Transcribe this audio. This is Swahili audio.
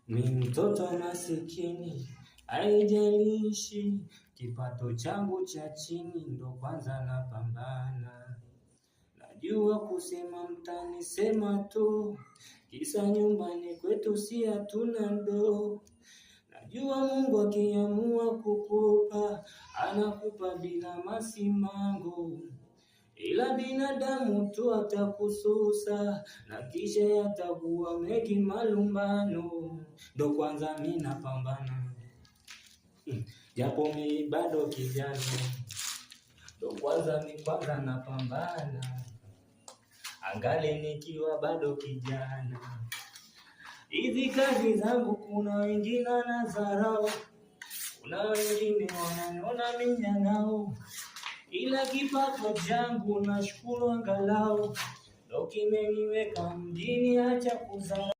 Mi mtoto masikini, haijalishi kipato changu cha chini, ndo kwanza napambana. Najua kusema mtanisema tu, kisa nyumbani kwetu si hatuna ndoo. Najua Mungu akiamua kukupa, anakupa bila masimango. Ila binadamu tu atakususa, na kisha yatakuwa mengi malumbano. Ndo kwanza mi napambana, japo mi bado kijana. Ndo kwanza napambana, angali nikiwa bado kijana. Hizi kazi zangu kuna wengine wanadharau, kuna wengine wananiona minyang'au, ila kipato changu nashukuru angalau, ndo kimeniweka mjini, acha kudharau.